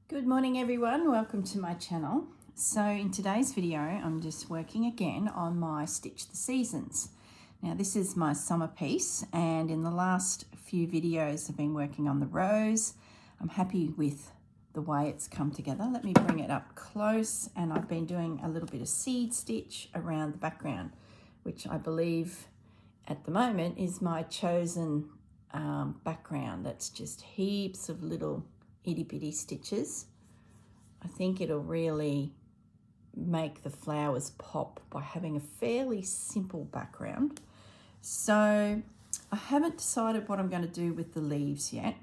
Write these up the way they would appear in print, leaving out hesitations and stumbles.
Good morning everyone, welcome to my channel. So in today's video I'm just working again on my Stitch the Seasons. Now this is my summer piece, and in the last few videos I've been working on the rose. I'm happy with the way it's come together. Let me bring it up close, and I've been doing a little bit of seed stitch around the background, which I believe at the moment is my chosen background. That's just heaps of little itty bitty stitches. I think it'll really make the flowers pop by having a fairly simple background. So I haven't decided what I'm going to do with the leaves yet.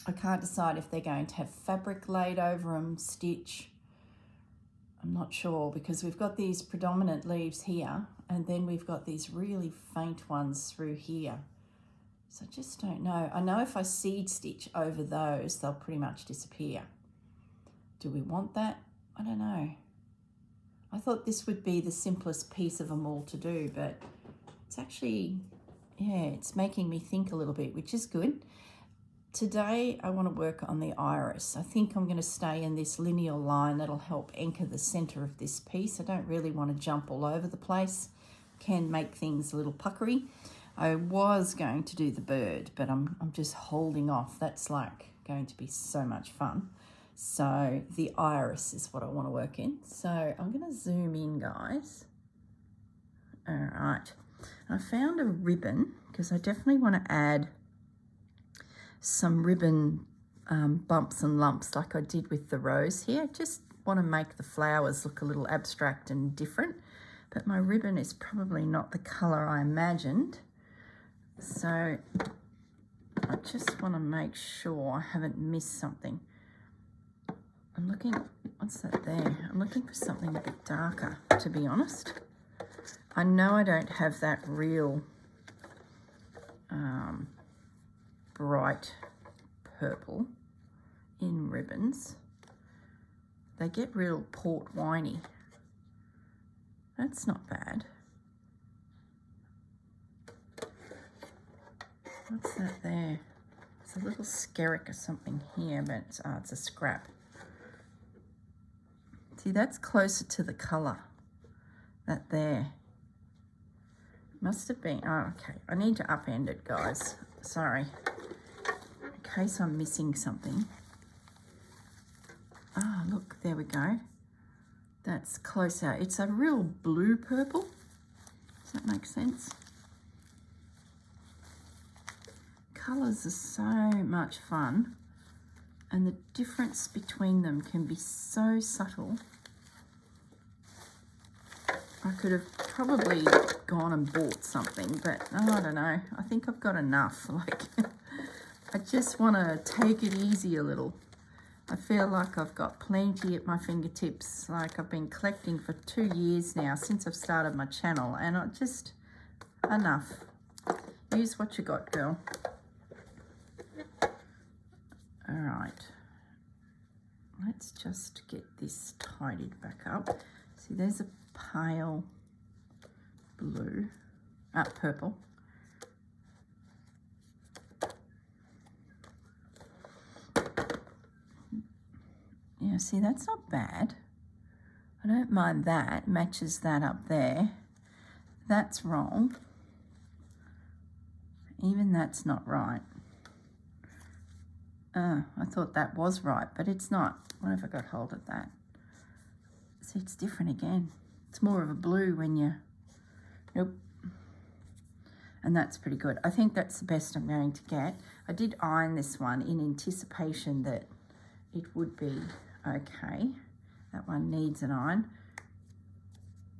I can't decide if they're going to have fabric laid over them, stitch. I'm not sure, because we've got these predominant leaves here and then we've got these really faint ones through here. So I just don't know. I know if I seed stitch over those, they'll pretty much disappear. Do we want that? I don't know. I thought this would be the simplest piece of them all to do, but it's actually, yeah, it's making me think a little bit, which is good. Today I want to work on the iris. I think I'm going to stay in this linear line. That'll help anchor the center of this piece. I don't really want to jump all over the place. Can make things a little puckery. I was going to do the bird, but I'm just holding off. That's like going to be so much fun. So the iris is what I want to work in. So I'm going to zoom in, guys. All right. I found a ribbon because I definitely want to add some ribbon bumps and lumps like I did with the rose here. Just want to make the flowers look a little abstract and different. But my ribbon is probably not the color I imagined. So I just want to make sure I haven't missed something. I'm looking, what's that there? I'm looking for something a bit darker, to be honest. I know I don't have that real bright purple in ribbons. They get real port winey. That's not bad. What's that there? It's a little skerrick or something here, but it's a scrap. See, that's closer to the colour. That there. Must have been, oh, okay. I need to upend it, guys. Sorry. In case I'm missing something. Ah, look, there we go. That's closer. It's a real blue purple. Does that make sense? Colours are so much fun, and the difference between them can be so subtle. I could have probably gone and bought something, but oh, I don't know. I think I've got enough. Like, I just want to take it easy a little. I feel like I've got plenty at my fingertips. Like, I've been collecting for 2 years now since I've started my channel, and I just, enough. Use what you got, girl. All right. Let's just get this tidied back up. See, there's a pale blue, purple. Yeah, see, that's not bad. I don't mind that. Matches that up there. That's wrong. Even that's not right. I thought that was right, but it's not. What if I got hold of that? See, it's different again. It's more of a blue when you, nope. And that's pretty good. I think that's the best I'm going to get. I did iron this one in anticipation that it would be okay. That one needs an iron.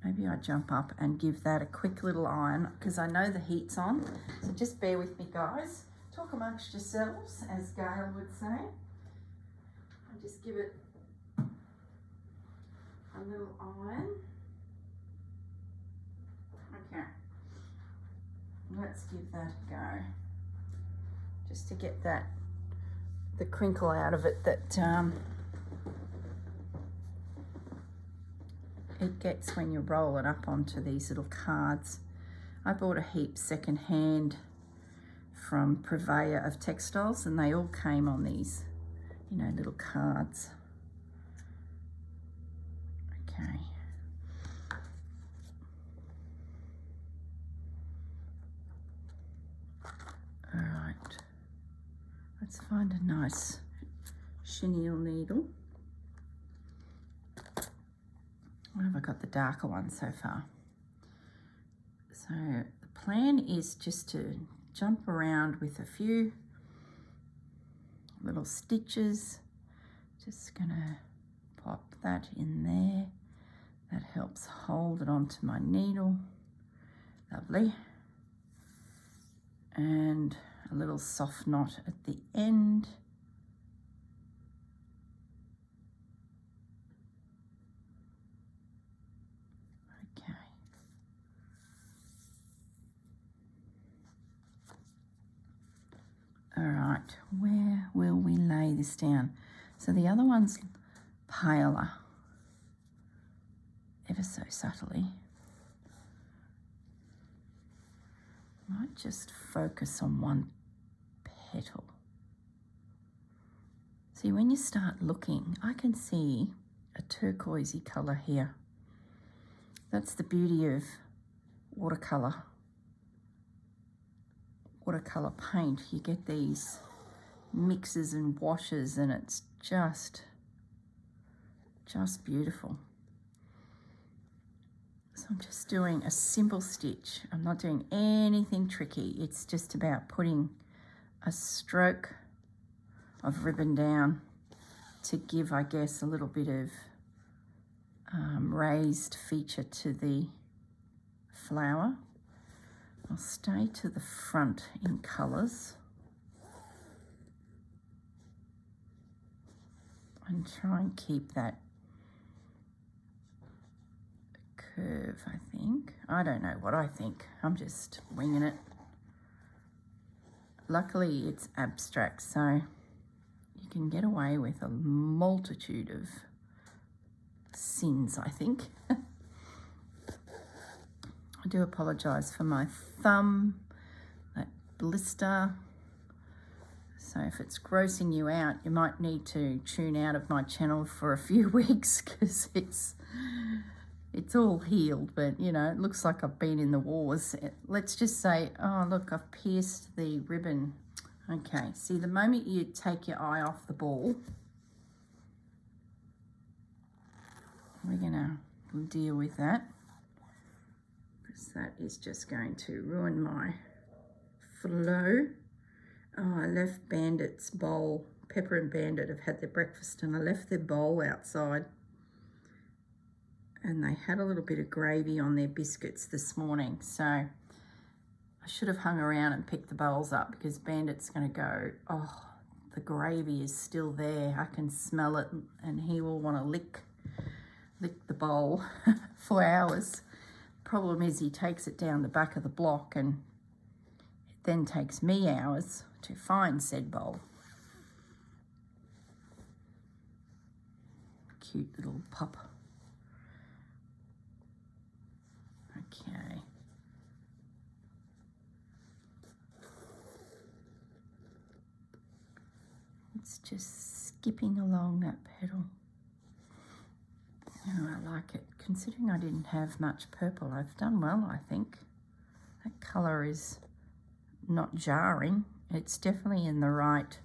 Maybe I jump up and give that a quick little iron, because I know the heat's on. So just bear with me, guys. Talk amongst yourselves, as Gail would say. I'll just give it a little iron. Okay. Let's give that a go. Just to get that, the crinkle out of it that it gets when you roll it up onto these little cards. I bought a heap secondhand from purveyor of textiles, and they all came on these you know, little cards. Okay. All right. Let's find a nice chenille needle. What have I got? The darker one so far. So the plan is just to jump around with a few little stitches. Just gonna pop that in there. That helps hold it onto my needle. Lovely. And a little soft knot at the end. Okay. All right, where will we lay this down? So the other one's paler, ever so subtly. Might just focus on one petal. See, when you start looking, I can see a turquoisey colour here. That's the beauty of watercolour paint. You get these mixes and washes and it's just beautiful. So I'm just doing a simple stitch. I'm not doing anything tricky. It's just about putting a stroke of ribbon down to give, I guess, a little bit of raised feature to the flower. I'll stay to the front in colours and try and keep that curve, I think. I don't know what I think. I'm just winging it. Luckily, it's abstract, so you can get away with a multitude of sins, I think. I do apologise for my thumb, that blister. So if it's grossing you out, you might need to tune out of my channel for a few weeks because it's all healed, but you know, it looks like I've been in the wars. Let's just say, oh look, I've pierced the ribbon. Okay, see, the moment you take your eye off the ball, we're gonna deal with that. That is just going to ruin my flow. Oh, I left Bandit's bowl. Pepper and Bandit have had their breakfast and I left their bowl outside. And they had a little bit of gravy on their biscuits this morning. So I should have hung around and picked the bowls up because Bandit's going to go, oh, the gravy is still there. I can smell it and he will want to lick the bowl for hours. Problem is he takes it down the back of the block and it then takes me hours to find said bowl. Cute little pup. Okay. It's just skipping along that petal. Oh, I like it. Considering I didn't have much purple, I've done well, I think. That colour is not jarring. It's definitely in the right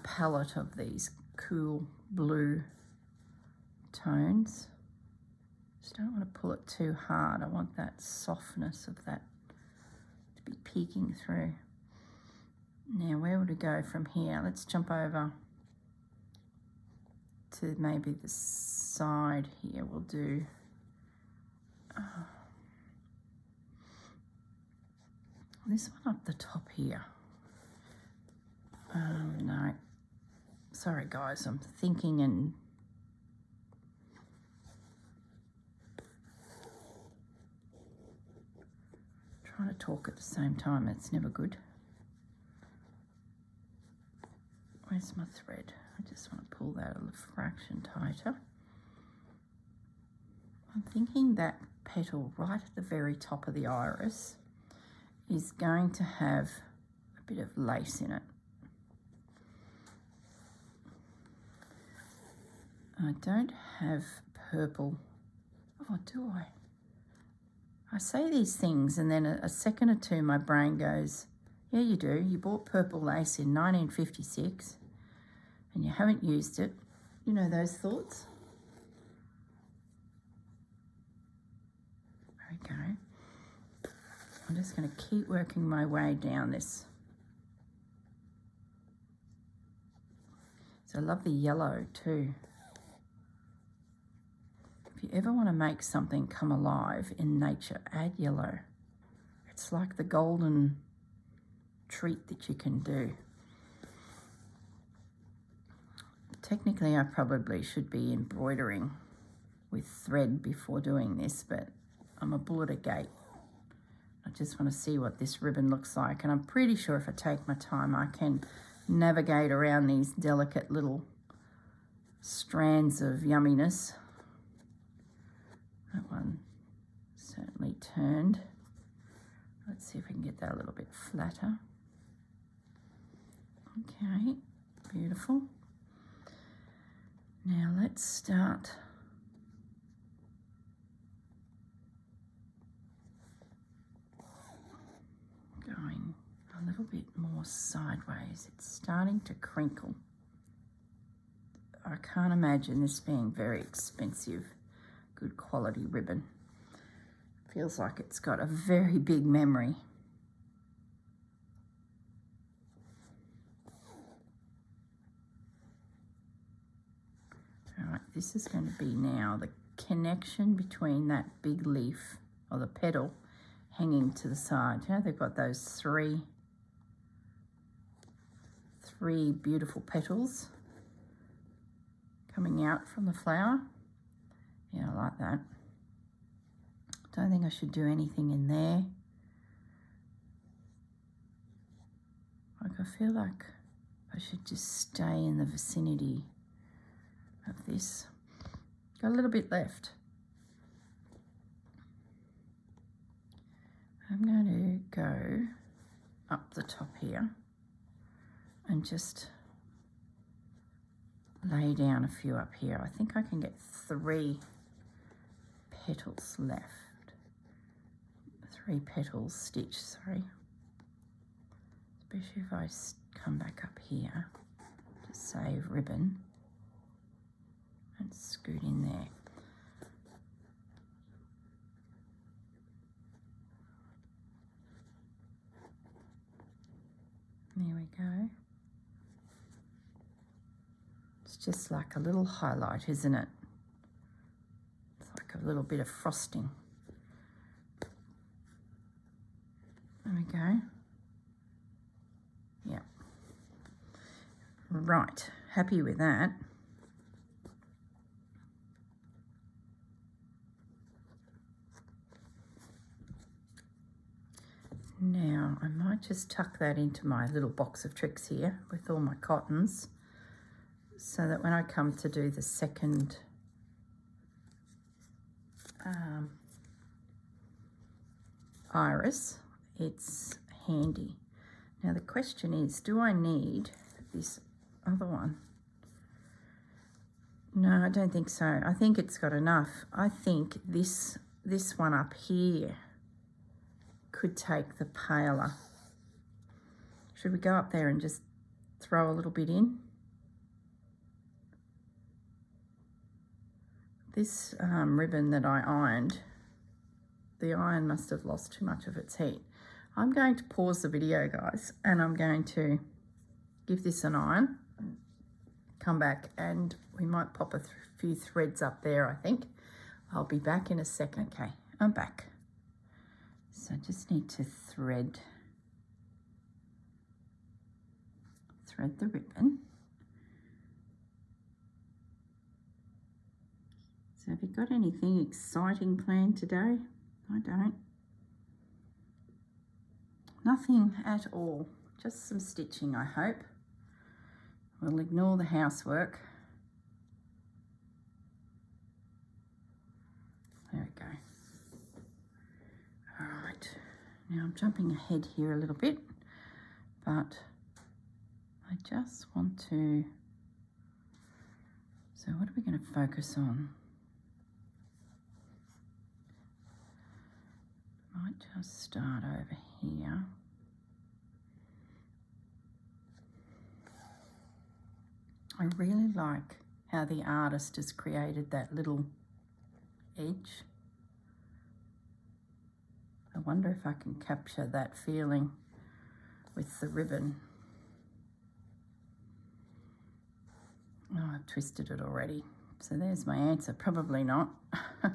palette of these cool blue tones. Just don't want to pull it too hard. I want that softness of that to be peeking through. Now, where would we go from here? Let's jump over to maybe the side here. We'll do this one up the top here. No, sorry guys, I'm thinking and trying to talk at the same time. It's never good. Where's my thread? I just want to pull that a fraction tighter. I'm thinking that petal right at the very top of the iris is going to have a bit of lace in it. I don't have purple. Oh, do I? I say these things and then a second or two my brain goes, yeah, you do. You bought purple lace in 1956 and you haven't used it. You know those thoughts? Okay. I'm just going to keep working my way down this. So I love the yellow too. If you ever want to make something come alive in nature, add yellow. It's like the golden treat that you can do. Technically, I probably should be embroidering with thread before doing this, but I'm a bull at a gate. I just want to see what this ribbon looks like, and I'm pretty sure if I take my time, I can navigate around these delicate little strands of yumminess. That one certainly turned. Let's see if we can get that a little bit flatter. Okay, beautiful. Now let's start going a little bit more sideways. It's starting to crinkle. I can't imagine this being very expensive, good quality ribbon. Feels like it's got a very big memory. All right, this is going to be now the connection between that big leaf or the petal hanging to the side. You know, they've got those three beautiful petals coming out from the flower. Yeah, I like that. Don't think I should do anything in there. Like, I feel like I should just stay in the vicinity of this. Got a little bit left. I'm going to go up the top here and just lay down a few up here. I think I can get 3 petals left. 3 petals stitched, sorry. Especially if I come back up here to save ribbon and scoot in there. There we go. It's just like a little highlight, isn't it? It's like a little bit of frosting. There we go. Yeah. Right, happy with that. Now, I might just tuck that into my little box of tricks here with all my cottons, so that when I come to do the second iris, it's handy. Now the question is, do I need this other one? No, I don't think so. I think it's got enough. I think this one up here could take the paler. Should we go up there and just throw a little bit in? This ribbon that I ironed, the iron must have lost too much of its heat. I'm going to pause the video, guys, and I'm going to give this an iron, come back, and we might pop a few threads up there, I think. I'll be back in a second. Okay, I'm back. So I just need to thread the ribbon. So have you got anything exciting planned today? I don't. Nothing at all. Just some stitching, I hope. We'll ignore the housework. There we go. All right. Now I'm jumping ahead here a little bit, but I just want to So what are we going to focus on? Might just start over here. I really like how the artist has created that little edge. I wonder if I can capture that feeling with the ribbon. Oh, I've twisted it already. So there's my answer. Probably not. Okay.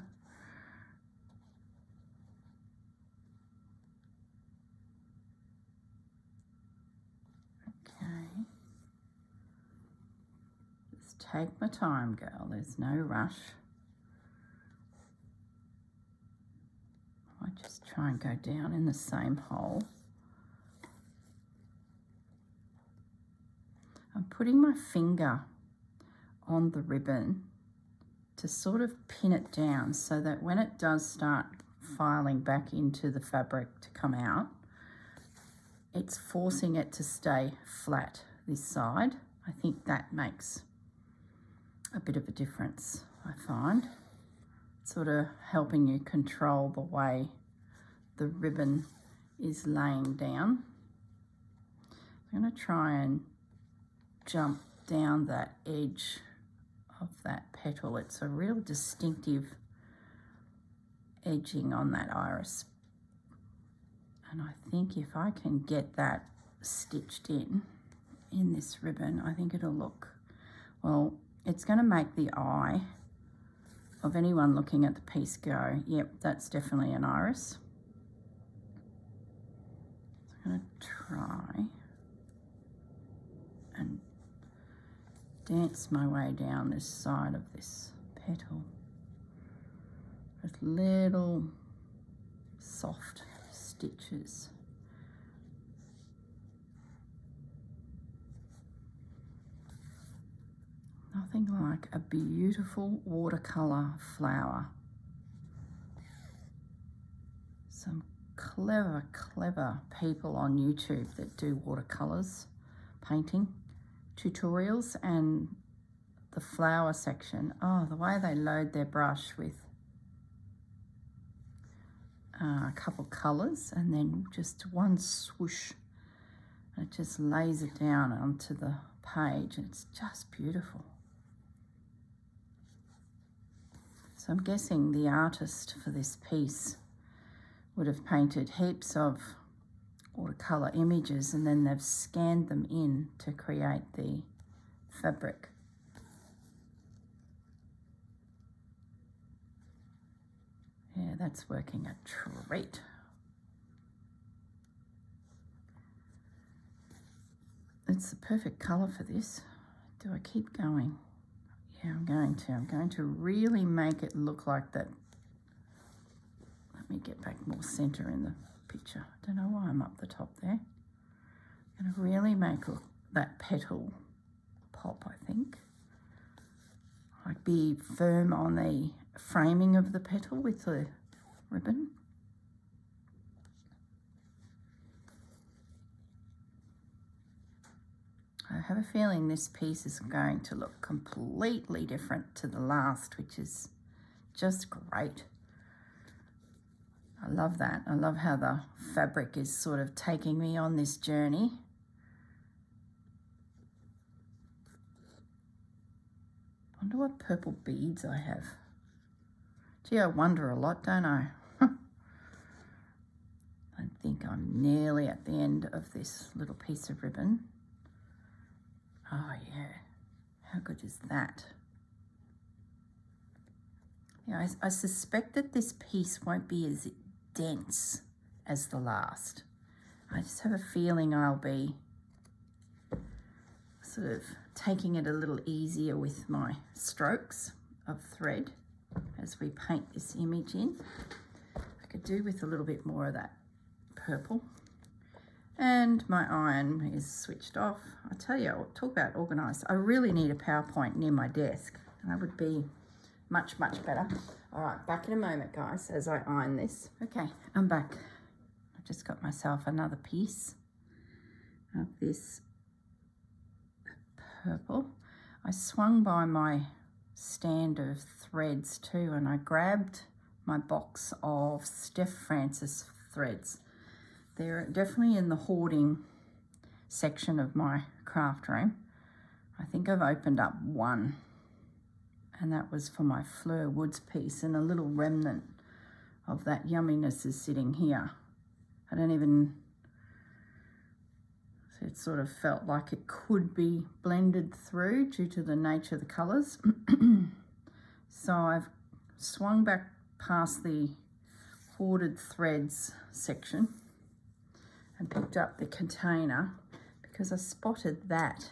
Just take my time, girl. There's no rush. I just try and go down in the same hole. I'm putting my finger on the ribbon to sort of pin it down so that when it does start filing back into the fabric to come out, it's forcing it to stay flat this side. I think that makes a bit of a difference, I find. Sort of helping you control the way the ribbon is laying down. I'm going to try and jump down that edge of that petal. It's a real distinctive edging on that iris. And I think if I can get that stitched in this ribbon, I think it'll look, well, it's going to make the eye of anyone looking at the piece go, yep, that's definitely an iris. So I'm going to try and dance my way down this side of this petal with little soft stitches. Nothing like a beautiful watercolor flower. Some clever people on YouTube that do watercolors painting tutorials, and the flower section, oh, the way they load their brush with a couple colors and then just one swoosh, and it just lays it down onto the page, and it's just beautiful. So I'm guessing the artist for this piece would have painted heaps of watercolor images and then they've scanned them in to create the fabric. Yeah, that's working a treat. It's the perfect color for this. Do I keep going? Yeah, I'm going to. I'm going to really make it look like that. Let me get back more center in the picture. I don't know why I'm up the top there. I'm going to really make that petal pop, I think. Like be firm on the framing of the petal with the ribbon. I have a feeling this piece is going to look completely different to the last, which is just great. I love that. I love how the fabric is sort of taking me on this journey. I wonder what purple beads I have. Gee, I wonder a lot, don't I? I think I'm nearly at the end of this little piece of ribbon. Oh yeah, how good is that? Yeah, I suspect that this piece won't be as dense as the last. I just have a feeling I'll be sort of taking it a little easier with my strokes of thread as we paint this image in. I could do with a little bit more of that purple. And my iron is switched off. I tell you, talk about organised. I really need a PowerPoint near my desk. That would be much, much better. All right, back in a moment, guys, as I iron this. Okay, I'm back. I've just got myself another piece of this purple. I swung by my stand of threads too, and I grabbed my box of Steph Francis threads. They're definitely in the hoarding section of my craft room. I think I've opened up one, and that was for my Fleur Woods piece, and a little remnant of that yumminess is sitting here. I don't even, so it sort of felt like it could be blended through due to the nature of the colours. So I've swung back past the hoarded threads section and picked up the container because I spotted that.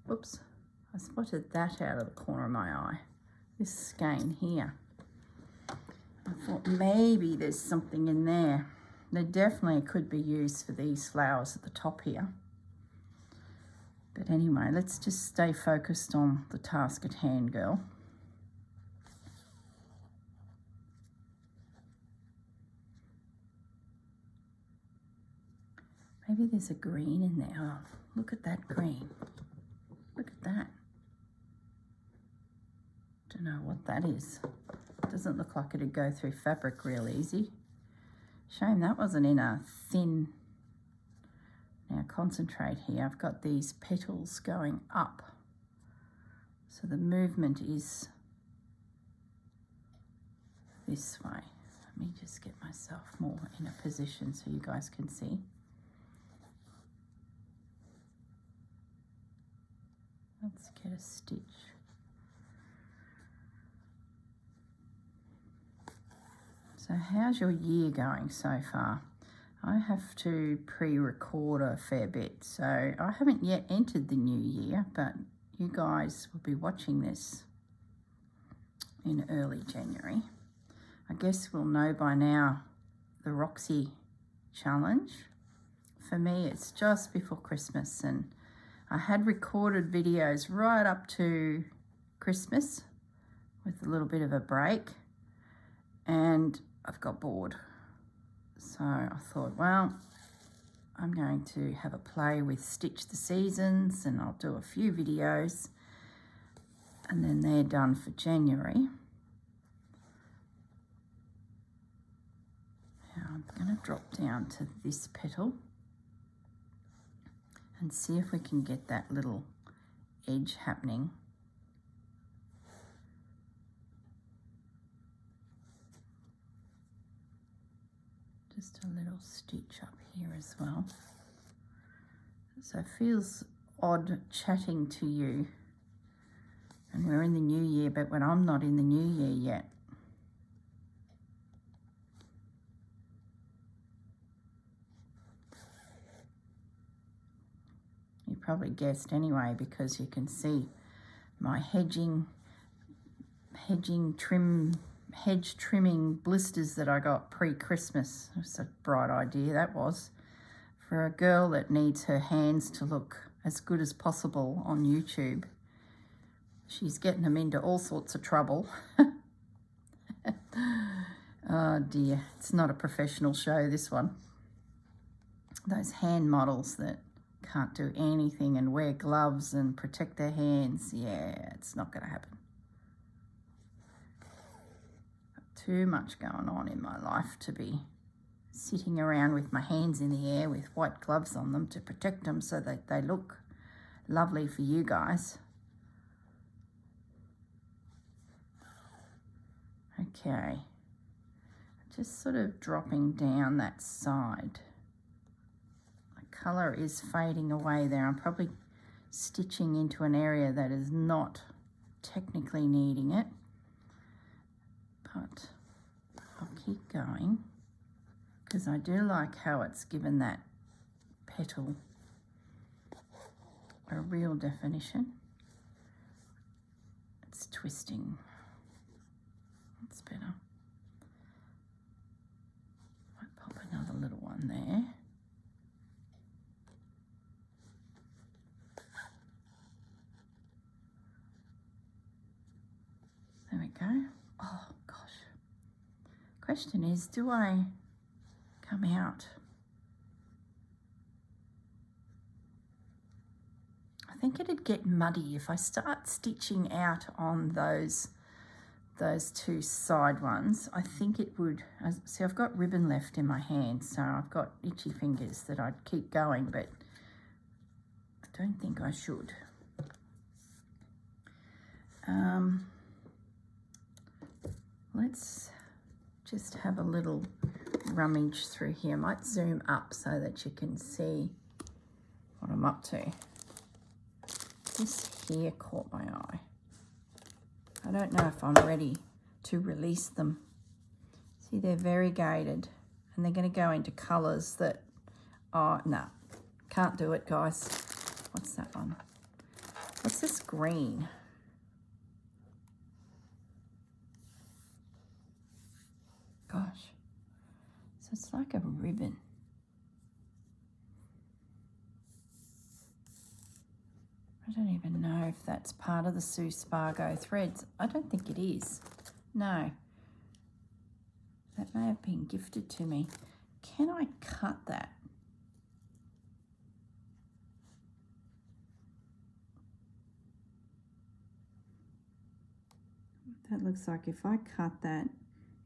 Whoops, I spotted that out of the corner of my eye. This skein here. I thought maybe there's something in there. They definitely could be used for these flowers at the top here. But anyway, let's just stay focused on the task at hand, girl. Maybe there's a green in there. Oh, look at that green. Look at that. Don't know what that is. Doesn't look like it'd go through fabric real easy. Shame that wasn't in a thin. Now concentrate here. I've got these petals going up. So the movement is this way. Let me just get myself more in a position so you guys can see. Let's get a stitch. So how's your year going so far? I have to pre-record a fair bit, so I haven't yet entered the new year, but you guys will be watching this in early January. I guess we'll know by now the Roxy challenge. For me, it's just before Christmas, and I had recorded videos right up to Christmas with a little bit of a break, and I've got bored. So I thought, well, I'm going to have a play with Stitch the Seasons, and I'll do a few videos, and then they're done for January. Now I'm going to drop down to this petal and see if we can get that little edge happening. Just a little stitch up here as well. So it feels odd chatting to you, and we're in the new year, but when I'm not in the new year yet. You probably guessed anyway, because you can see my hedge trimming blisters that I got pre-Christmas. It was a bright idea, that was. For a girl that needs her hands to look as good as possible on YouTube, she's getting them into all sorts of trouble. Oh dear, it's not a professional show, this one. Those hand models that can't do anything and wear gloves and protect their hands, yeah, it's not going to happen. Too much going on in my life to be sitting around with my hands in the air with white gloves on them to protect them so that they look lovely for you guys. Okay, just sort of dropping down that side. The colour is fading away there. I'm probably stitching into an area that is not technically needing it, but I'll keep going because I do like how it's given that petal a real definition. It's twisting. That's better. Might pop another little one there. There we go. Oh gosh. Question is, do I come out? I think it'd get muddy if I start stitching out on those two side ones. I think it would. See, I've got ribbon left in my hand, so I've got itchy fingers that I'd keep going, but I don't think I should. Let's just have a little rummage through here. I might zoom up so that you can see what I'm up to. This here caught my eye. I don't know if I'm ready to release them. See, they're variegated and they're going to go into colours that, oh, no, can't do it, guys. What's that one? What's this green? Gosh, so it's like a ribbon. I don't even know if that's part of the Sue Spargo threads. I don't think it is. No. That may have been gifted to me. Can I cut that? That looks like if I cut that,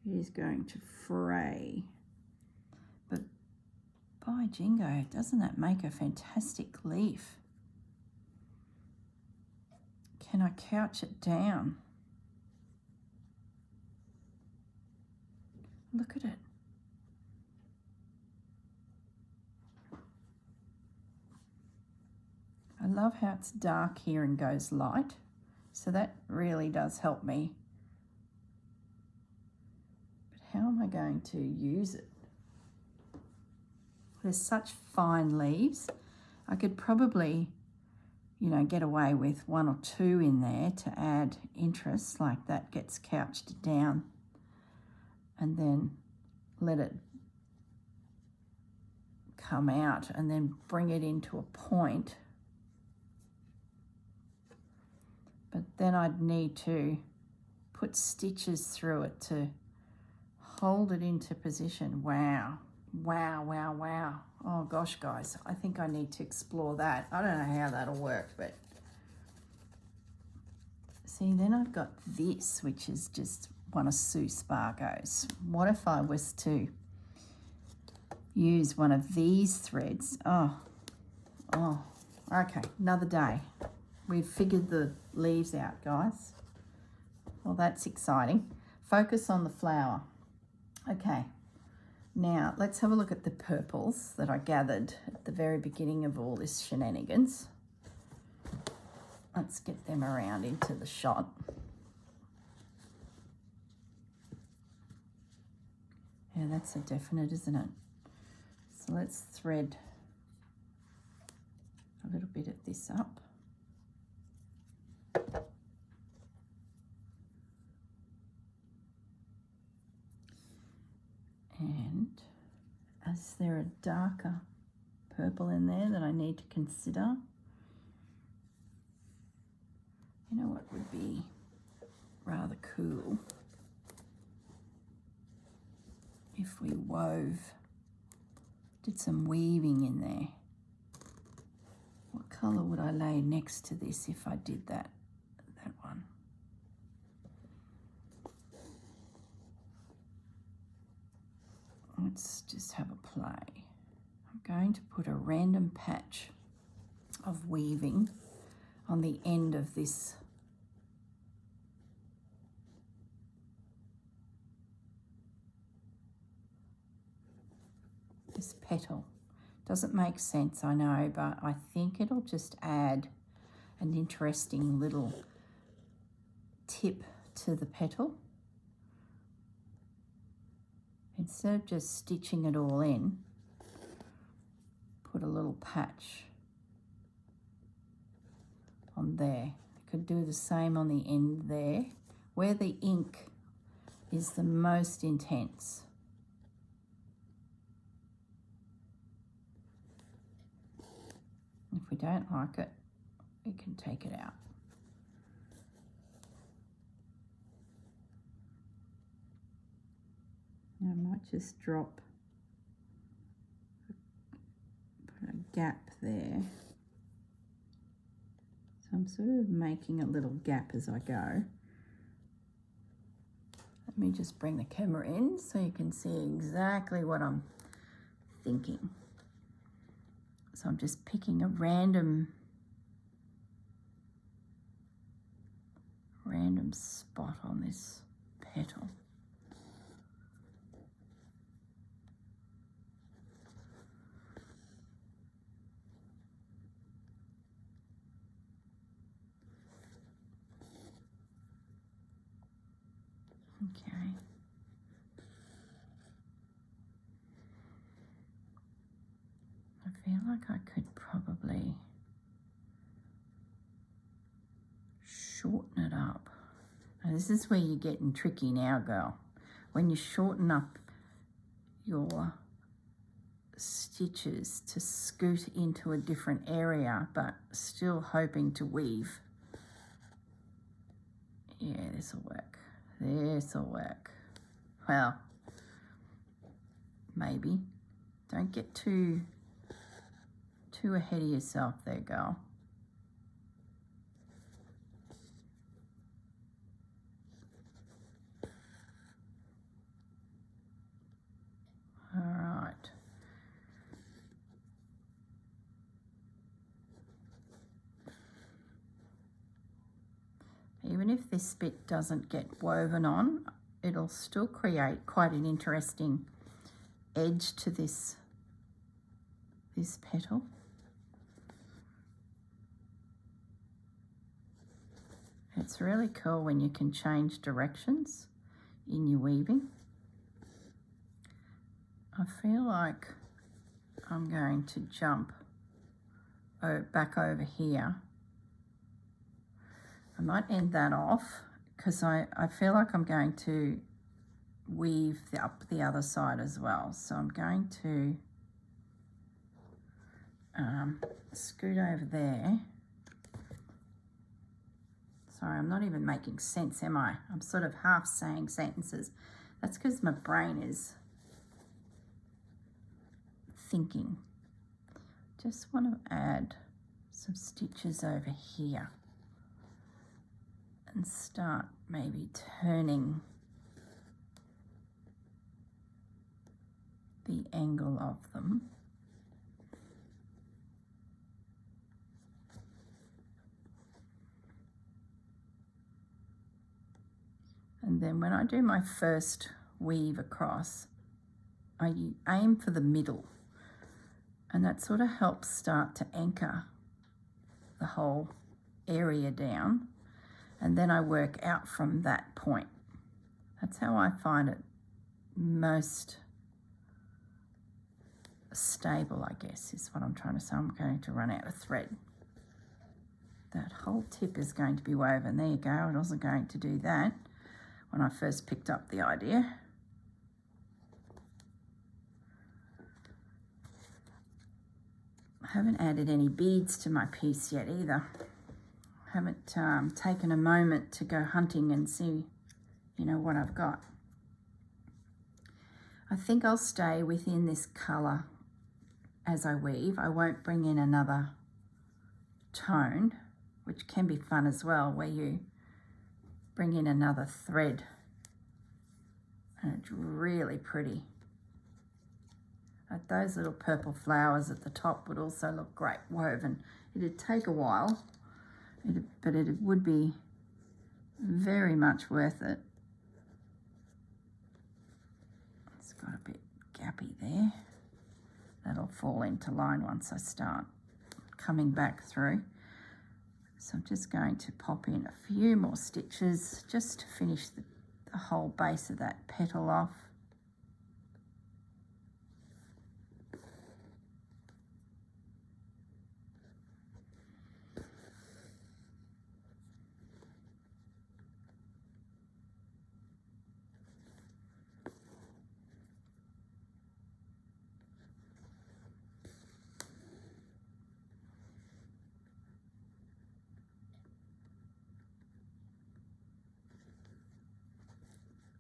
it is going to fray. But by jingo, doesn't that make a fantastic leaf? Can I couch it down? Look at it. I love how it's dark here and goes light. So that really does help me. But how am I going to use it? There's such fine leaves. I could probably, you know, get away with 1 or 2 in there to add interest, like that gets couched down, and then let it come out and then bring it into a point. But then I'd need to put stitches through it to hold it into position. Wow, wow, wow, wow. Oh gosh, guys, I think I need to explore that. I don't know how that'll work, but see, then I've got this, which is just one of Sue Spargo's. What if I was to use one of these threads? Oh, okay, another day. We've figured the leaves out, guys. Well, that's exciting. Focus on the flower. Okay, now let's have a look at the purples that I gathered at the very beginning of all this shenanigans. Let's get them around into the shot. Yeah, that's a definite, isn't it? So let's thread a little bit of this up. And is there a darker purple in there that I need to consider? You know what would be rather cool? If we did some weaving in there. What colour would I lay next to this if I did that one? Let's just have a play. I'm going to put a random patch of weaving on the end of this petal. Doesn't make sense, I know, but I think it'll just add an interesting little tip to the petal. Instead of just stitching it all in, put a little patch on there. I could do the same on the end there, where the ink is the most intense. If we don't like it, we can take it out. Now I might just put a gap there. I'm sort of making a little gap as I go. Let me just bring the camera in so you can see exactly what I'm thinking. So I'm just picking a random spot on this petal. Okay. I feel like I could probably shorten it up. Now, this is where you're getting tricky now, girl. When you shorten up your stitches to scoot into a different area, but still hoping to weave. Yeah, this'll work. This'll work. Well, maybe. Don't get too ahead of yourself there, girl. All right. Even if this bit doesn't get woven on, it'll still create quite an interesting edge to this petal. It's really cool when you can change directions in your weaving. I feel like I'm going to jump back over here. I might end that off because I feel like I'm going to weave up the other side as well. So I'm going to scoot over there. Sorry, I'm not even making sense, am I? I'm sort of half saying sentences. That's because my brain is thinking. Just want to add some stitches over here and start maybe turning the angle of them. And then when I do my first weave across, I aim for the middle, and that sort of helps start to anchor the whole area down, and then I work out from that point. That's how I find it most stable, I guess, is what I'm trying to say. I'm going to run out of thread. That whole tip is going to be woven. There you go. I wasn't going to do that when I first picked up the idea. I haven't added any beads to my piece yet either. I haven't taken a moment to go hunting and see, you know, what I've got. I think I'll stay within this colour as I weave. I won't bring in another tone, which can be fun as well, where you bring in another thread, and it's really pretty. Like those little purple flowers at the top would also look great woven. It'd take a while, but it would be very much worth it. It's got a bit gappy there. That'll fall into line once I start coming back through. So I'm just going to pop in a few more stitches just to finish the whole base of that petal off.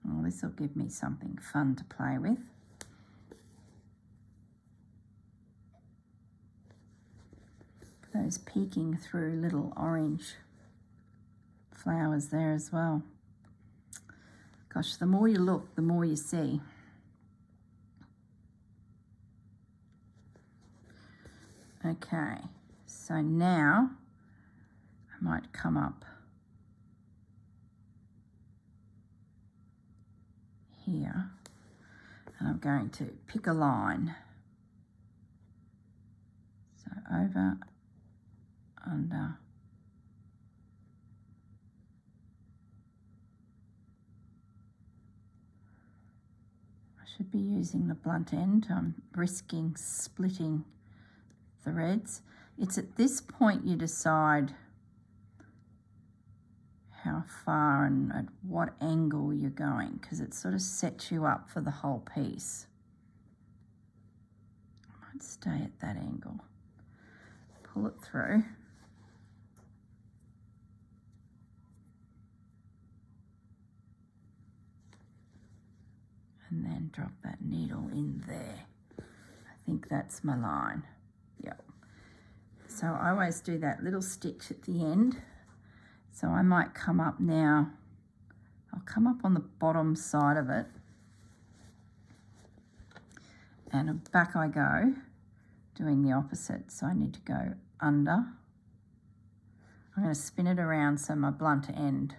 Well, this will give me something fun to play with. those peeking through little orange flowers there as well. Gosh, the more you look, the more you see. Okay, so now I might come up here and I'm going to pick a line. So over, under, I should be using the blunt end. I'm risking splitting threads. It's at this point you decide how far and at what angle you're going, because it sort of sets you up for the whole piece. I might stay at that angle. Pull it through. And then drop that needle in there. I think that's my line. Yep. So I always do that little stitch at the end. So I might come up now. I'll come up on the bottom side of it. And back I go, doing the opposite. So I need to go under. I'm going to spin it around so my blunt end,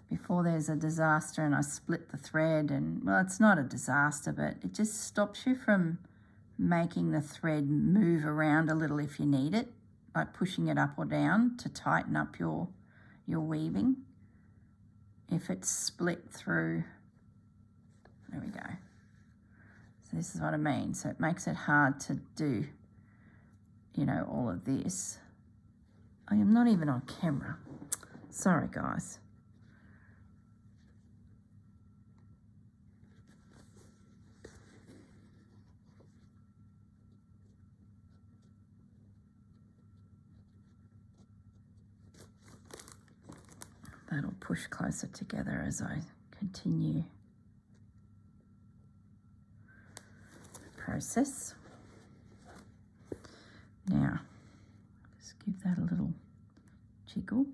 before there's a disaster and I split the thread, and well, it's not a disaster, but it just stops you from making the thread move around a little if you need it, like pushing it up or down to tighten up your weaving. If it's split through, there we go. So this is what I mean. So it makes it hard to do, you know, all of this. I am not even on camera. Sorry, guys. That'll push closer together as I continue the process. Now, just give that a little jiggle.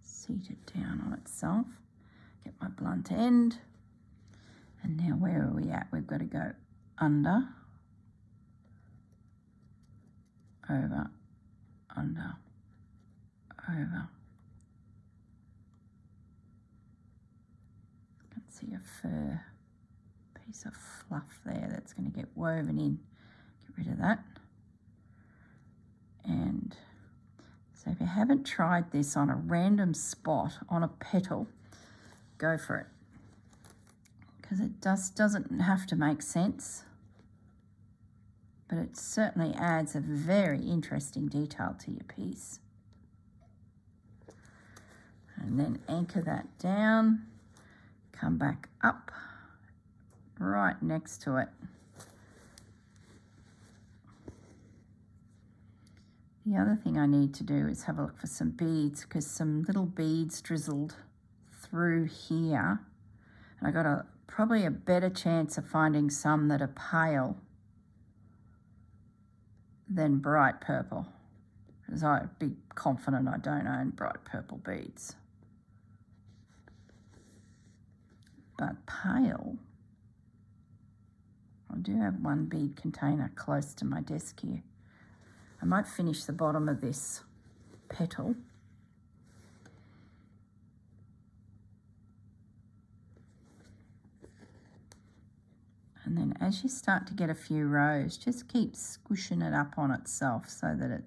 Seat it down on itself. Get my blunt end. And now where are we at? We've got to go under, over, under, over. I can see a fur piece of fluff there that's going to get woven in. Get rid of that. And so if you haven't tried this on a random spot on a petal, go for it. Because it just doesn't have to make sense, but it certainly adds a very interesting detail to your piece. And then anchor that down, come back up right next to it. The other thing I need to do is have a look for some beads, because some little beads drizzled through here. And I got probably a better chance of finding some that are pale than bright purple, because I'd be confident I don't own bright purple beads. But pale, I do have one bead container close to my desk here. I might finish the bottom of this petal. And then as you start to get a few rows, just keep squishing it up on itself so that it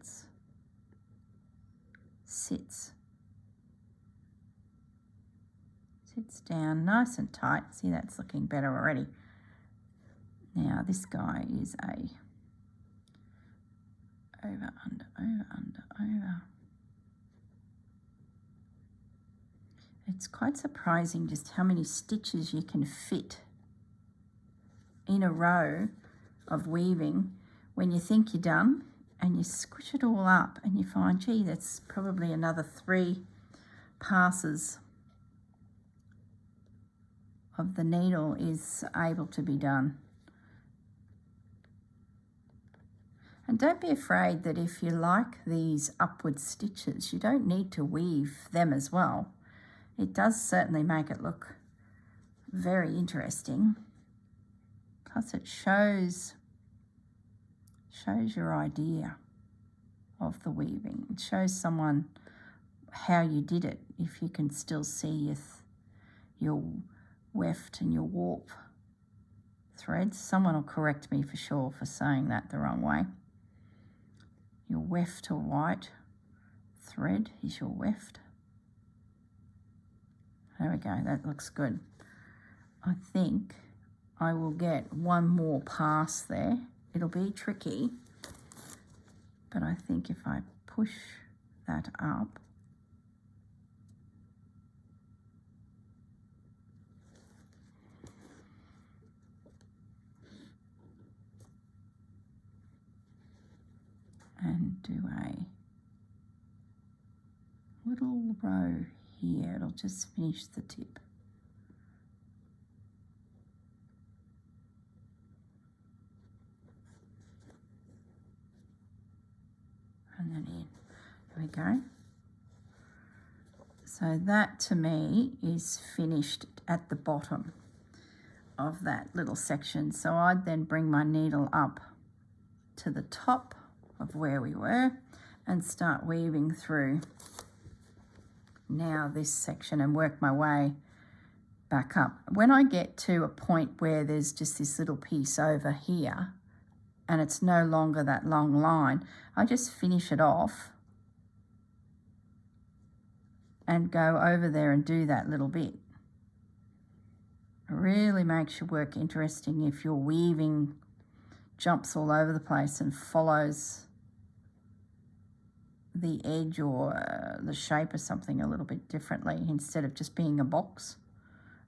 sits down nice and tight. See, that's looking better already. Now this guy is a over, under, over, under, over. It's quite surprising just how many stitches you can fit in a row of weaving when you think you're done, and you squish it all up and you find, gee, that's probably another 3 passes of the needle is able to be done. And don't be afraid that if you like these upward stitches, you don't need to weave them as well. It does certainly make it look very interesting. Plus it shows your idea of the weaving. It shows someone how you did it, if you can still see your weft and your warp threads. Someone will correct me for sure for saying that the wrong way. Your weft or white thread is your weft. There we go, that looks good. I think I will get one more pass there. It'll be tricky, but I think if I push that up, and do a little row here, it'll just finish the tip. And then in. There we go. So that to me is finished at the bottom of that little section. So I'd then bring my needle up to the top of where we were and start weaving through now this section and work my way back up. When I get to a point where there's just this little piece over here and it's no longer that long line, I just finish it off and go over there and do that little bit. It really makes your work interesting if your weaving jumps all over the place and follows the edge or the shape of something a little bit differently instead of just being a box,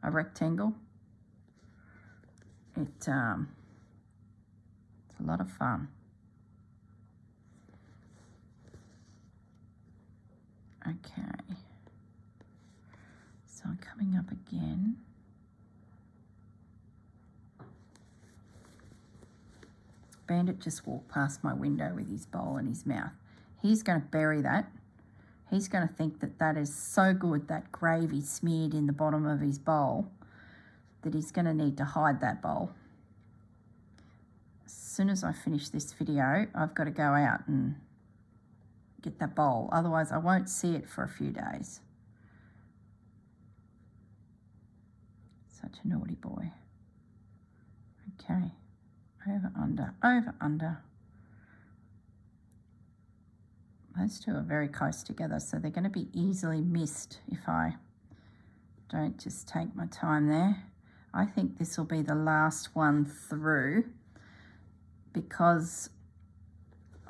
a rectangle. It's a lot of fun. Okay, so I'm coming up again. Bandit just walked past my window with his bowl in his mouth. He's going to bury that. He's going to think that that is so good, that gravy smeared in the bottom of his bowl, that he's going to need to hide that bowl. As soon as I finish this video, I've got to go out and get that bowl. Otherwise, I won't see it for a few days. Such a naughty boy. Okay. Over, under, over, under. Those two are very close together, so they're going to be easily missed if I don't just take my time there. I think this will be the last one through because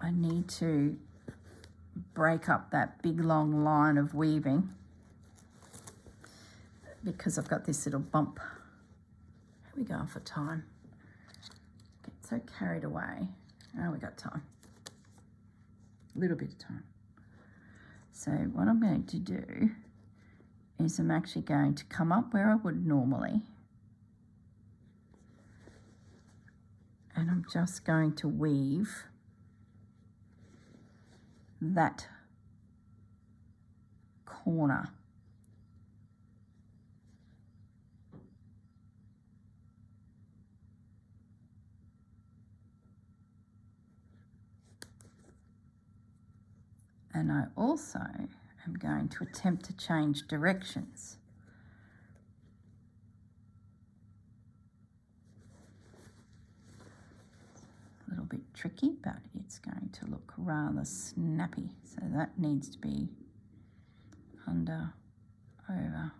I need to break up that big long line of weaving because I've got this little bump. How are we going for time? Get so carried away. Oh, we got time. A little bit of time. So what I'm going to do is I'm actually going to come up where I would normally, and I'm just going to weave that corner. And I also am going to attempt to change directions. A little bit tricky, but it's going to look rather snappy. So that needs to be under, over.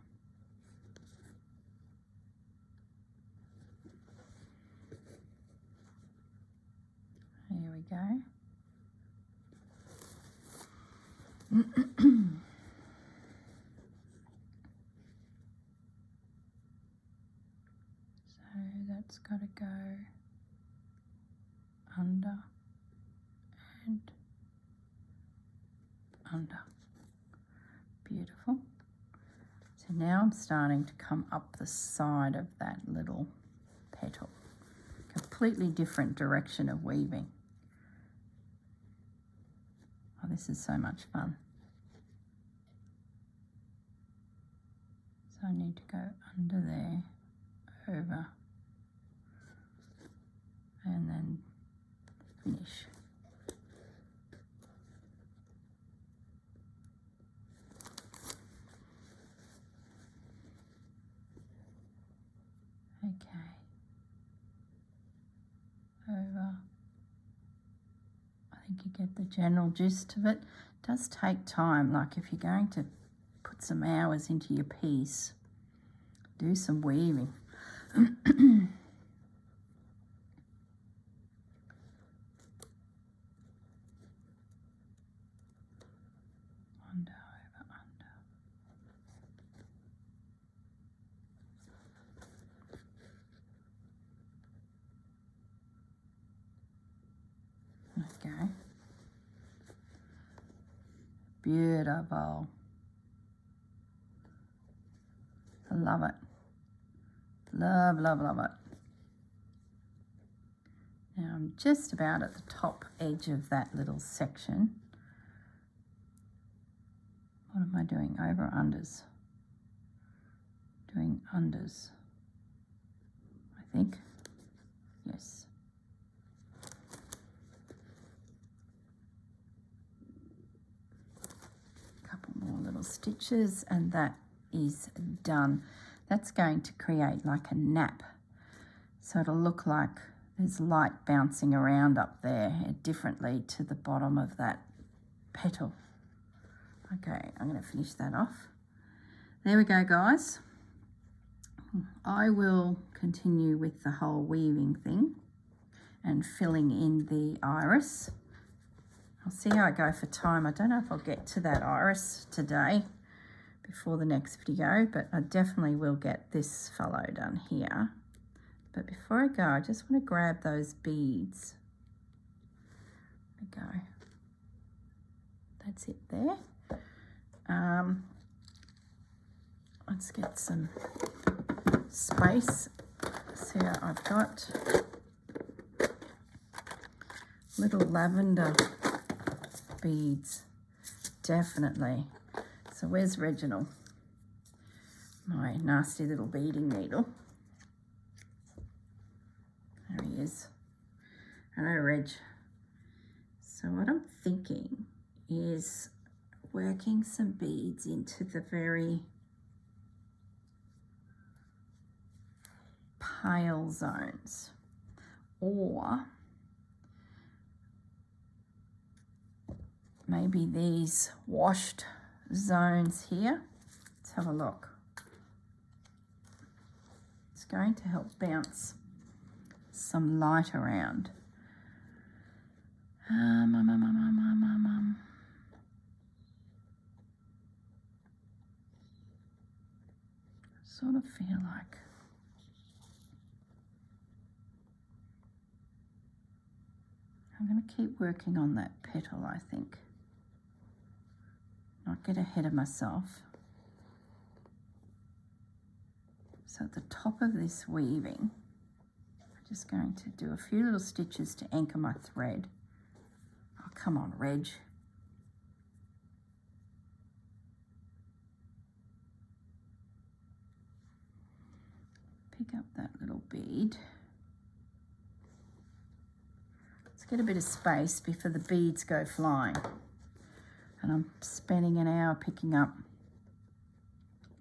Here we go. So that's got to go under and under. Beautiful. So now I'm starting to come up the side of that little petal. Completely different direction of weaving. Oh, this is so much fun. So I need to go under there, over, and then finish. Okay. Over. I think you get the general gist of it. It does take time, like if you're going to put some hours into your piece, do some weaving. Under, over, under. Okay. Beautiful. I love it. Love, love, love it. Now I'm just about at the top edge of that little section. What am I doing? Over or unders? Doing unders, I think. Yes. Couple more little stitches and that is done. That's going to create like a nap. So it'll look like there's light bouncing around up there differently to the bottom of that petal. Okay, I'm going to finish that off. There we go, guys. I will continue with the whole weaving thing and filling in the iris. I'll see how I go for time. I don't know if I'll get to that iris today before the next video, but I definitely will get this fellow done here. But before I go, I just want to grab those beads. There we go. That's it there. Let's get some space. So I've got little lavender beads, definitely. So where's Reginald? My nasty little beading needle. There he is. Hello, Reg. So what I'm thinking is working some beads into the very pale zones, or maybe these washed zones here. Let's have a look. It's going to help bounce some light around. Sort of feel like I'm going to keep working on that petal, I think. Not get ahead of myself. So at the top of this weaving, I'm just going to do a few little stitches to anchor my thread. Oh, come on, Reg. Pick up that little bead. Let's get a bit of space before the beads go flying. And I'm spending an hour picking up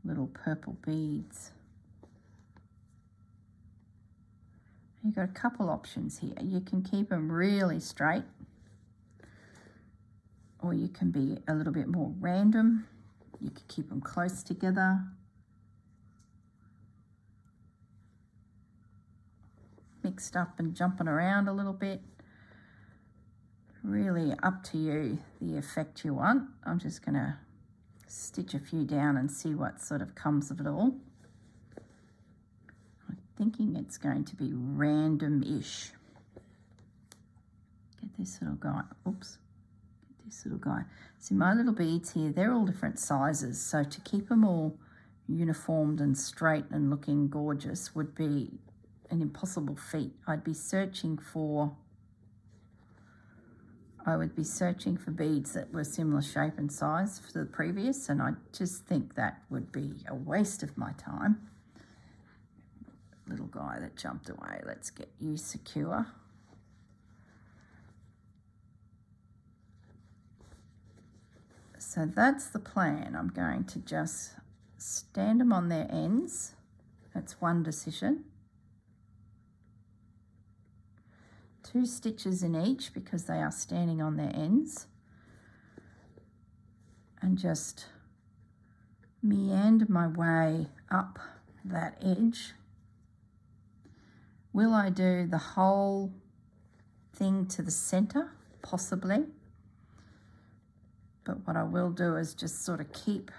little purple beads. You've got a couple options here. You can keep them really straight, or you can be a little bit more random. You can keep them close together. Mixed up and jumping around a little bit. Really up to you, the effect you want. I'm just going to stitch a few down and see what sort of comes of it all. I'm thinking it's going to be random-ish. Get this little guy. Oops. Get this little guy. See, my little beads here, they're all different sizes. So to keep them all uniformed and straight and looking gorgeous would be an impossible feat. I'd be searching for I would be searching for beads that were similar shape and size to the previous, and I just think that would be a waste of my time. Little guy that jumped away, let's get you secure. So that's the plan. I'm going to just stand them on their ends. That's one decision. 2 stitches in each because they are standing on their ends, and just meander my way up that edge. Will I do the whole thing to the center? Possibly. But what I will do is just sort of keep,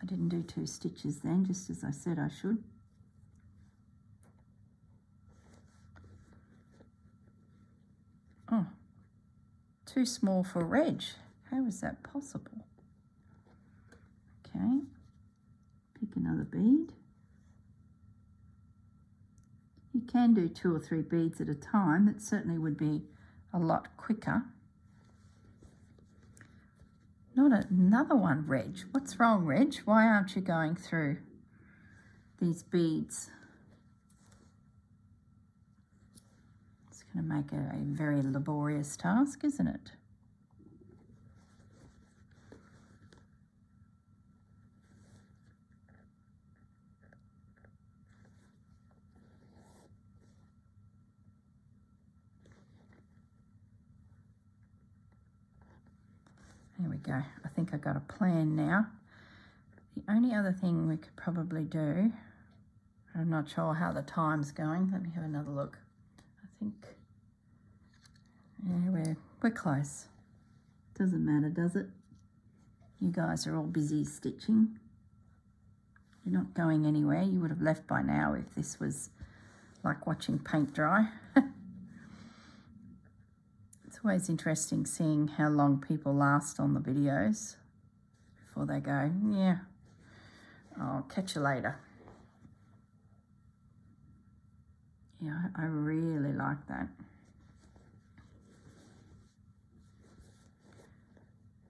I didn't do 2 stitches then, just as I said I should. Oh, too small for Reg. How is that possible? Okay, pick another bead. You can do 2 or 3 beads at a time. That certainly would be a lot quicker. Not another one, Reg. What's wrong, Reg? Why aren't you going through these beads? It's going to make it a very laborious task, isn't it? There we go. I think I got a plan now. The only other thing we could probably do, I'm not sure how the time's going. Let me have another look. I think, yeah, we're close. Doesn't matter, does it? You guys are all busy stitching. You're not going anywhere. You would have left by now if this was like watching paint dry. It's always interesting seeing how long people last on the videos before they go, yeah, I'll catch you later. Yeah, I really like that.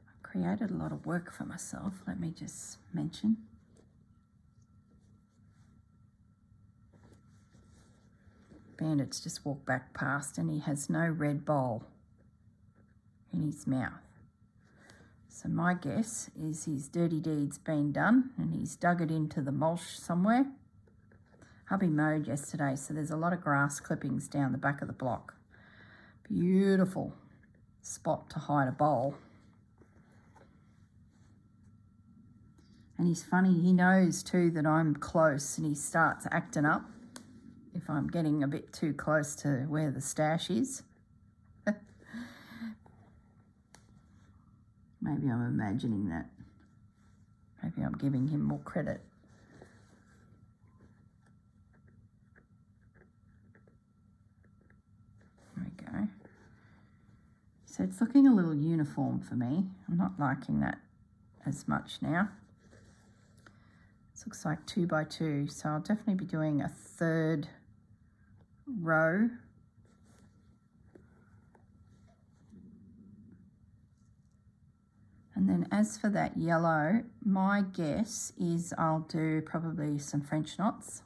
I created a lot of work for myself, let me just mention. Bandit's just walked back past and he has no red bowl in his mouth. So my guess is his dirty deed's been done and he's dug it into the mulch somewhere. Hubby mowed yesterday, so there's a lot of grass clippings down the back of the block. Beautiful spot to hide a bowl. And he's funny, he knows too that I'm close and he starts acting up if I'm getting a bit too close to where the stash is. Maybe I'm imagining that. Maybe I'm giving him more credit. There we go. So it's looking a little uniform for me. I'm not liking that as much now. This looks like 2 by 2, so I'll definitely be doing a 3rd row. And then as for that yellow, my guess is I'll do probably some French knots.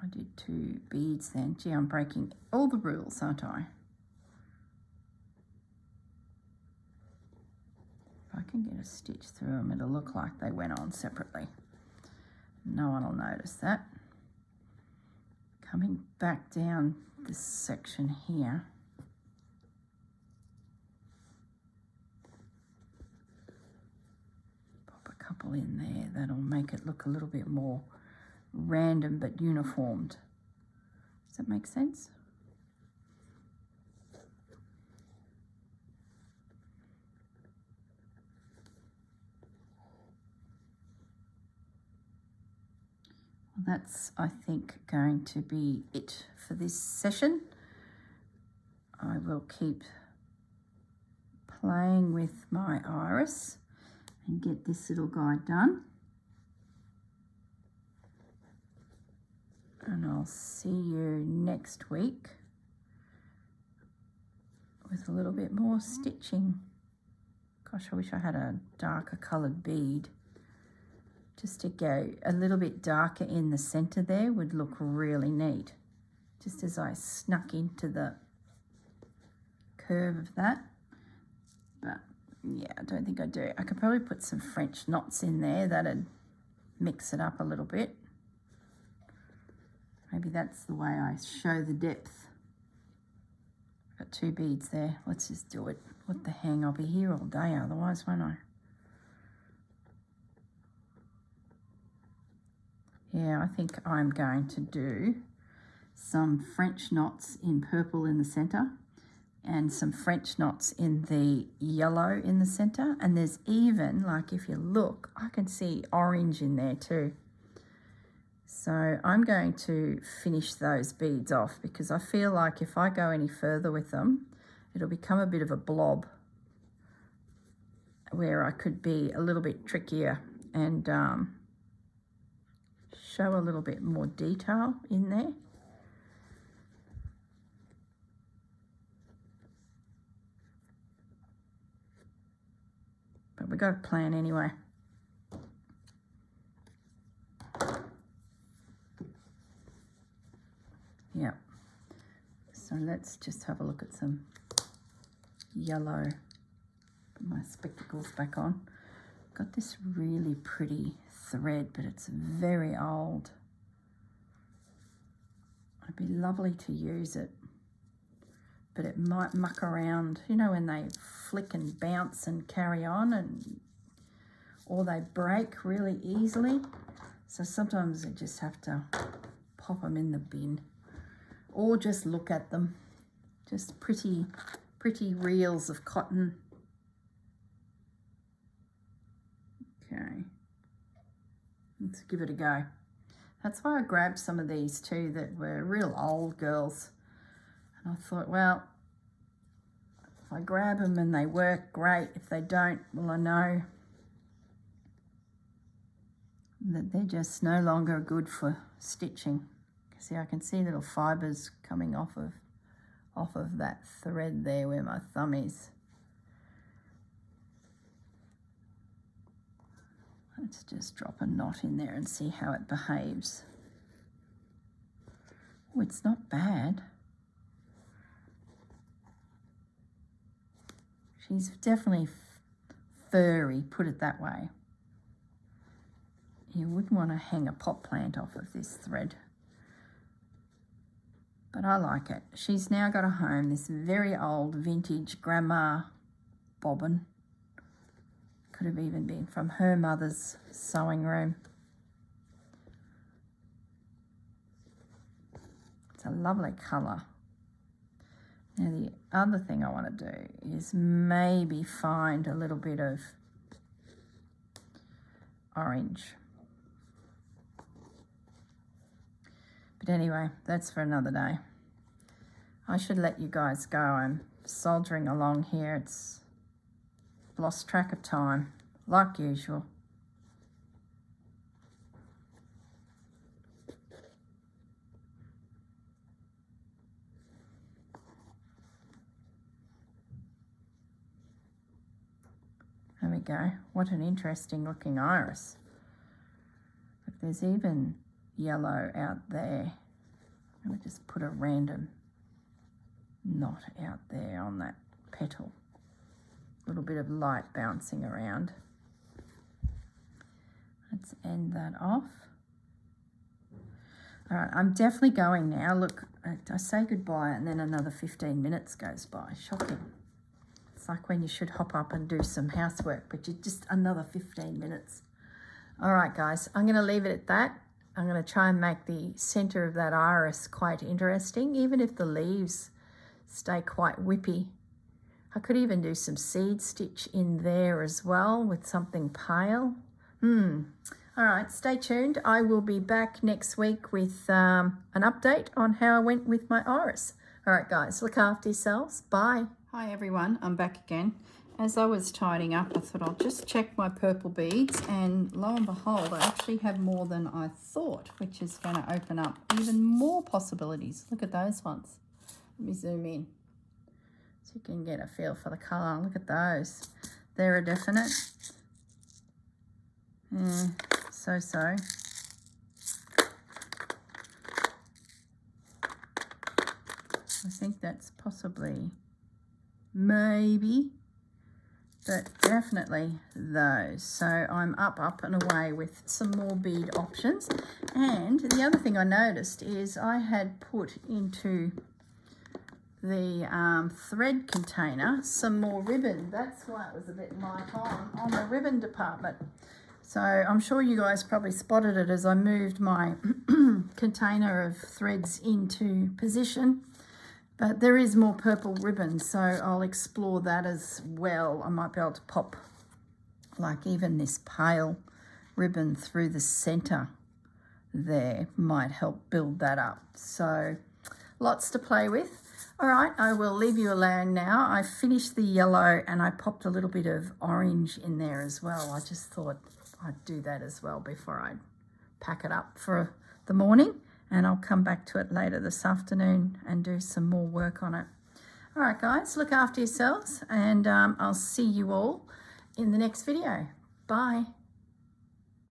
I did 2 beads then. Gee, I'm breaking all the rules, aren't I? If I can get a stitch through them, it'll look like they went on separately. No one will notice that. Coming back down this section here. Pop a couple in there. That'll make it look a little bit more random but uniformed. Does that make sense? Well, that's, I think, going to be it for this session. I will keep playing with my iris and get this little guy done. And I'll see you next next week with a little bit more stitching. Gosh, I wish I had a darker coloured bead. Just to go a little bit darker in the centre there would look really neat. Just as I snuck into the curve of that. But yeah, I don't think I do. I could probably put some French knots in there. That'd mix it up a little bit. Maybe that's the way I show the depth. I've got 2 beads there. Let's just do it. What the hang, I'll be here all day otherwise, won't I? Yeah, I think I'm going to do some French knots in purple in the centre and some French knots in the yellow in the centre. And there's even, like if you look, I can see orange in there too. So I'm going to finish those beads off because I feel like if I go any further with them, it'll become a bit of a blob where I could be a little bit trickier and show a little bit more detail in there. But we've got a plan anyway. Yeah. So let's just have a look at some yellow. Put my spectacles back on. Got this really pretty thread, but it's very old. It'd be lovely to use it, but it might muck around, you know, when they flick and bounce and carry on, and or they break really easily. So sometimes you just have to pop them in the bin or just look at them. Just pretty reels of cotton. Okay, let's give it a go. That's why I grabbed some of these too that were real old girls. And I thought, well, if I grab them and they work, great. If they don't, well, I know that they're just no longer good for stitching. See, I can see little fibres coming off of that thread there where my thumb is. Let's just drop a knot in there and see how it behaves. Oh, it's not bad. She's definitely furry, put it that way. You wouldn't want to hang a pot plant off of this thread. But I like it. She's now got a home, this very old vintage grandma bobbin. Could have even been from her mother's sewing room. It's a lovely colour. Now the other thing I want to do is maybe find a little bit of orange. But anyway, that's for another day. I should let you guys go. I'm soldiering along here. It's lost track of time, like usual. There we go. What an interesting looking iris. Look, there's even yellow out there. I'm going to just put a random knot out there on that petal. A little bit of light bouncing around. Let's end that off. All right, I'm definitely going now. Look, I say goodbye and then another 15 minutes goes by. Shocking. It's like when you should hop up and do some housework, but you just another 15 minutes. All right, guys, I'm going to leave it at that. I'm going to try and make the centre of that iris quite interesting, even if the leaves stay quite whippy. I could even do some seed stitch in there as well with something pale. All right, stay tuned. I will be back next week with an update on how I went with my iris. All right, guys, look after yourselves. Bye. Hi, everyone. I'm back again. as I was tidying up, I thought I'll just check my purple beads, and lo and behold, I actually have more than I thought, which is going to open up even more possibilities. Look at those ones. Let me zoom in so you can get a feel for the colour. Look at those. They're a definite. Yeah, so. I think that's possibly, maybe, but definitely those. So I'm up and away with some more bead options. And the other thing I noticed is I had put into the thread container some more ribbon. That's why it was a bit light on the ribbon department. So I'm sure you guys probably spotted it as I moved my container of threads into position. But there is more purple ribbon, so I'll explore that as well. I might be able to pop like even this pale ribbon through the center there, might help build that up. So lots to play with. All right, I will leave you alone now. I finished the yellow and I popped a little bit of orange in there as well. I just thought I'd do that as well before I pack it up for the morning. And I'll come back to it later this afternoon and do some more work on it. All right, guys, look after yourselves, and I'll see you all in the next video. Bye.